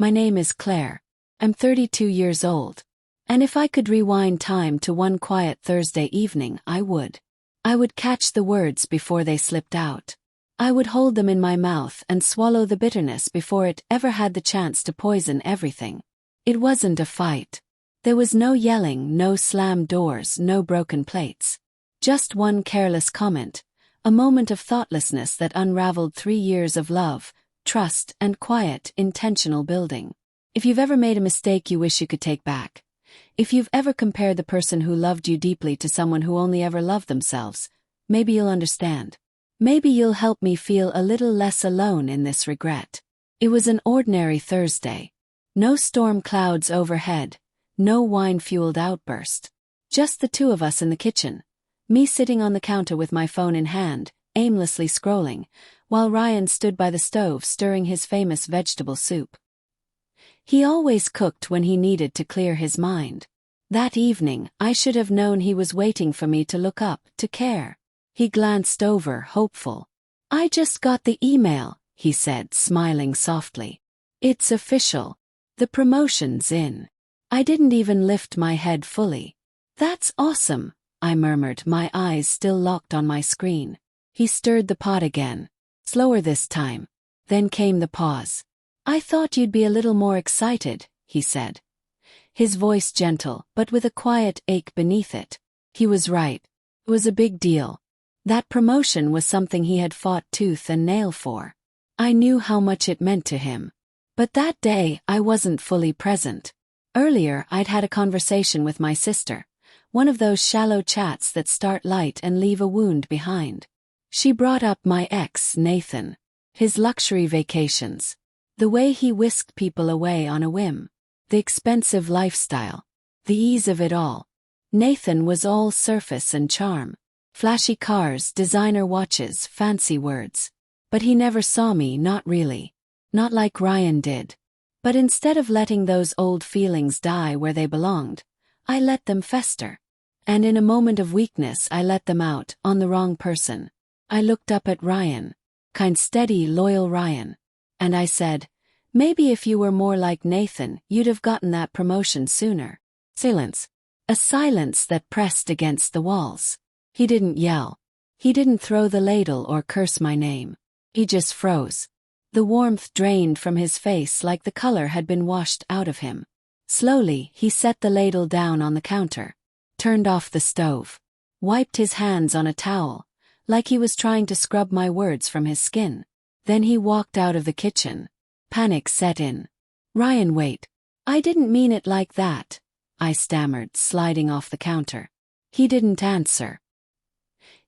My name is Claire. I'm 32 years old. And if I could rewind time to one quiet Thursday evening, I would. I would catch the words before they slipped out. I would hold them in my mouth and swallow the bitterness before it ever had the chance to poison everything. It wasn't a fight. There was no yelling, no slammed doors, no broken plates. Just one careless comment, a moment of thoughtlessness that unraveled 3 years of love, trust, and quiet, intentional building. If you've ever made a mistake you wish you could take back, if you've ever compared the person who loved you deeply to someone who only ever loved themselves, maybe you'll understand. Maybe you'll help me feel a little less alone in this regret. It was an ordinary Thursday. No storm clouds overhead, no wine-fueled outburst. Just the two of us in the kitchen, me sitting on the counter with my phone in hand, aimlessly scrolling, while Ryan stood by the stove stirring his famous vegetable soup. He always cooked when he needed to clear his mind. That evening, I should have known he was waiting for me to look up, to care. He glanced over, hopeful. "I just got the email," he said, smiling softly. "It's official. The promotion's in." I didn't even lift my head fully. "That's awesome," I murmured, my eyes still locked on my screen. He stirred the pot again. Slower this time. Then came the pause. "I thought you'd be a little more excited," he said. His voice gentle, but with a quiet ache beneath it. He was right. It was a big deal. That promotion was something he had fought tooth and nail for. I knew how much it meant to him. But that day, I wasn't fully present. Earlier, I'd had a conversation with my sister, one of those shallow chats that start light and leave a wound behind. She brought up my ex, Nathan. His luxury vacations. The way he whisked people away on a whim. The expensive lifestyle. The ease of it all. Nathan was all surface and charm. Flashy cars, designer watches, fancy words. But he never saw me, not really. Not like Ryan did. But instead of letting those old feelings die where they belonged, I let them fester. And in a moment of weakness I let them out, on the wrong person. I looked up at Ryan. Kind, steady, loyal Ryan. And I said, "Maybe if you were more like Nathan, you'd have gotten that promotion sooner." Silence. A silence that pressed against the walls. He didn't yell. He didn't throw the ladle or curse my name. He just froze. The warmth drained from his face like the color had been washed out of him. Slowly, he set the ladle down on the counter, turned off the stove, wiped his hands on a towel, like he was trying to scrub my words from his skin. Then he walked out of the kitchen. Panic set in. "Ryan, wait. I didn't mean it like that," I stammered, sliding off the counter. He didn't answer.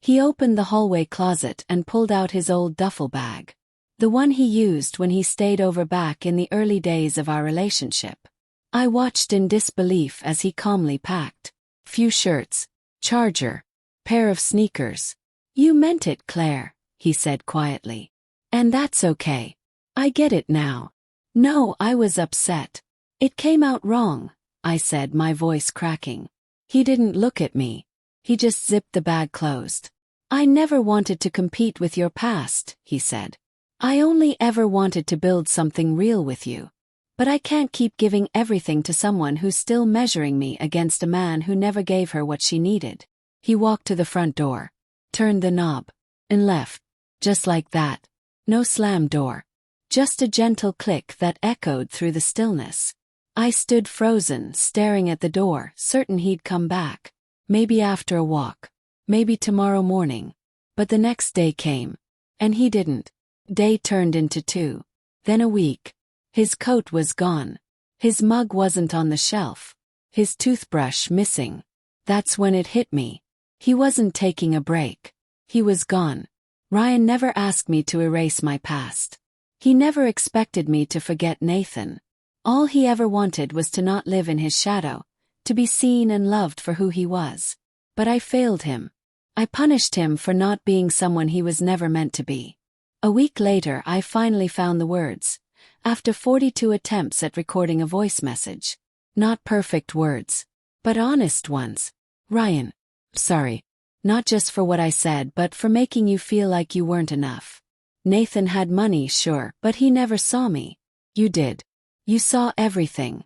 He opened the hallway closet and pulled out his old duffel bag. The one he used when he stayed over back in the early days of our relationship. I watched in disbelief as he calmly packed. Few shirts, charger, pair of sneakers. "You meant it, Claire," he said quietly. "And that's okay. I get it now." "No, I was upset. It came out wrong," I said, my voice cracking. He didn't look at me. He just zipped the bag closed. "I never wanted to compete with your past," he said. "I only ever wanted to build something real with you. But I can't keep giving everything to someone who's still measuring me against a man who never gave her what she needed." He walked to the front door, turned the knob, and left. Just like that. No slam door. Just a gentle click that echoed through the stillness. I stood frozen, staring at the door, certain he'd come back. Maybe after a walk. Maybe tomorrow morning. But the next day came. And he didn't. Day turned into 2. Then a week. His coat was gone. His mug wasn't on the shelf. His toothbrush missing. That's when it hit me. He wasn't taking a break. He was gone. Ryan never asked me to erase my past. He never expected me to forget Nathan. All he ever wanted was to not live in his shadow, to be seen and loved for who he was. But I failed him. I punished him for not being someone he was never meant to be. A week later I finally found the words, after 42 attempts at recording a voice message. Not perfect words, but honest ones. "Ryan, sorry. Not just for what I said, but for making you feel like you weren't enough. Nathan had money, sure, but he never saw me. You did. You saw everything.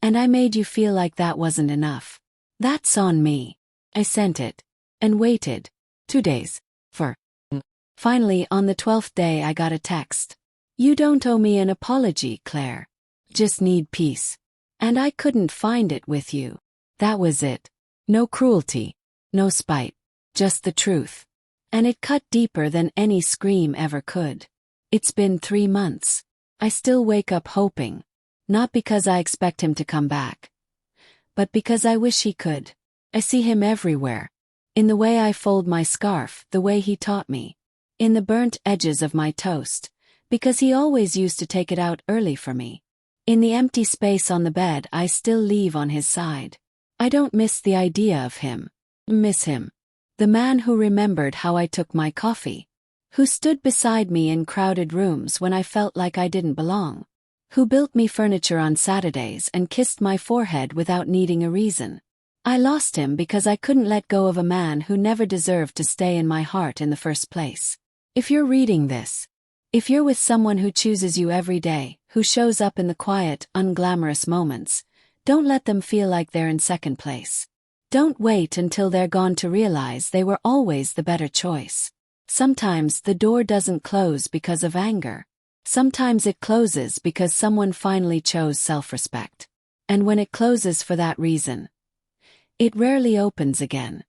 And I made you feel like that wasn't enough. That's on me. I sent it. And waited. 2 days. For. Finally, on the 12th day I got a text. You don't owe me an apology, Claire. Just need peace. And I couldn't find it with you. That was it. No cruelty. No spite. Just the truth. And it cut deeper than any scream ever could. It's been 3 months. I still wake up hoping. Not because I expect him to come back. But because I wish he could. I see him everywhere. In the way I fold my scarf, the way he taught me. In the burnt edges of my toast. Because he always used to take it out early for me. In the empty space on the bed I still leave on his side. I don't miss the idea of him. Miss him. The man who remembered how I took my coffee. Who stood beside me in crowded rooms when I felt like I didn't belong. Who built me furniture on Saturdays and kissed my forehead without needing a reason. I lost him because I couldn't let go of a man who never deserved to stay in my heart in the first place. If you're reading this, if you're with someone who chooses you every day, who shows up in the quiet, unglamorous moments, don't let them feel like they're in second place. Don't wait until they're gone to realize they were always the better choice. Sometimes the door doesn't close because of anger. Sometimes it closes because someone finally chose self-respect. And when it closes for that reason, it rarely opens again.